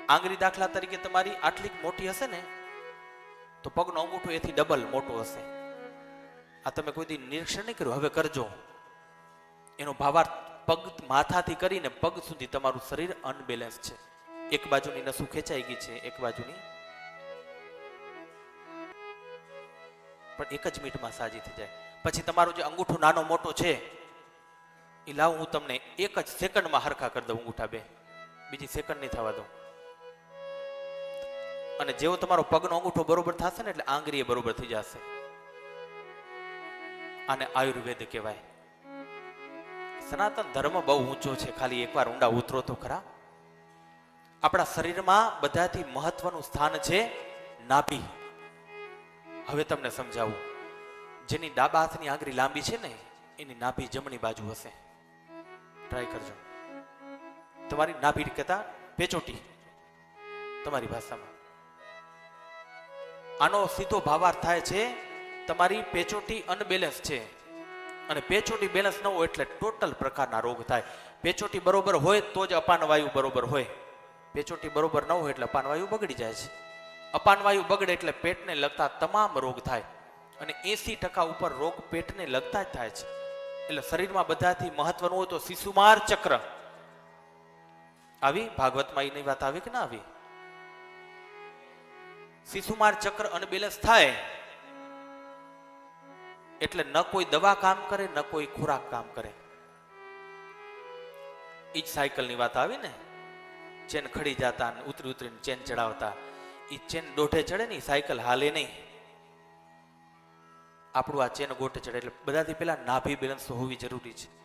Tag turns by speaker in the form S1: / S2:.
S1: આંગળી દાખલા તરીકે તમારી આટલી મોટી હશે ને તો પગનો અંગૂઠો એથી ડબલ મોટો હશે. આ તમે કોઈ દી નિરીક્ષણ નહીં કર્યું, હવે કરજો. એનો ભાવાર્થ પગ માથાથી કરીને પગ સુધી તમારું શરીર અનબેલેન્સ છે. એક બાજુની નસું ખેંચાઈ ગઈ છે, એક બાજુની પણ એક જ મિનિટમાં સાજી થઈ જાય. પછી તમારું જે અંગૂઠો નાનો મોટો છે એ લાવ હું તમને એક જ સેકન્ડમાં હરખા કરી દઉં અંગૂઠા બે, બીજી સેકન્ડ નહીં થવા દઉં. અને જેવો તમારો પગનો અંગૂઠો બરોબર થશે ને એટલે આંગળી બરોબર થઈ જશે. આને આયુર્વેદ કહેવાય. સનાતન ધર્મ બહુ ઊંચો છે, ખાલી એકવાર ઊંડા ઉતરો તો ખરા. આપણા શરીરમાં બધાથી મહત્વનું સ્થાન છે નાભી. હવે તમને સમજાવું. જેની ડાબા હાથની આંગળી લાંબી છે ને એની નાભી જમણી બાજુ હશે. ટ્રાય કરજો. તમારી નાભી કહેતા પેચોટી તમારી ભાષામાં. આનો સીધો ભાવાર્થ થાય છે તમારી પેચોટી અનબેલેન્સ છે. અને પેચોટી બેલેન્સ ન હોય એટલે ટોટલ પ્રકારના રોગ થાય. પેચોટી બરોબર હોય તો જ અપાનવાયુ બરોબર હોય. પેચોટી બરોબર ન હોય એટલે અપાનવાયુ બગડી જાય છે. અપાનવાયુ બગડે એટલે પેટને લગતા તમામ રોગ થાય. અને 80% ઉપર રોગ પેટને લગતા જ થાય છે. એટલે શરીરમાં બધાથી મહત્વનું હોય તો શિશુમાર ચક્ર આવી. ભાગવતમાં એની વાત આવી કે ના આવી? શિશુમાર ચક્ર અનબેલેન્સ થાય એટલે ન કોઈ દવા કામ કરે ન કોઈ ખોરાક કામ કરે. એ જ સાયકલની વાત આવી ને. ચેન ખડી જતા ઉતરી ઉતરીને ચેન ચડાવતા. એ ચેન દોઢે ચડે ને સાયકલ હાલે નહીં. આપણું આ ચેન ગોઠે ચડે એટલે બધાથી પહેલા નાભી બેલેન્સ હોવી જરૂરી છે.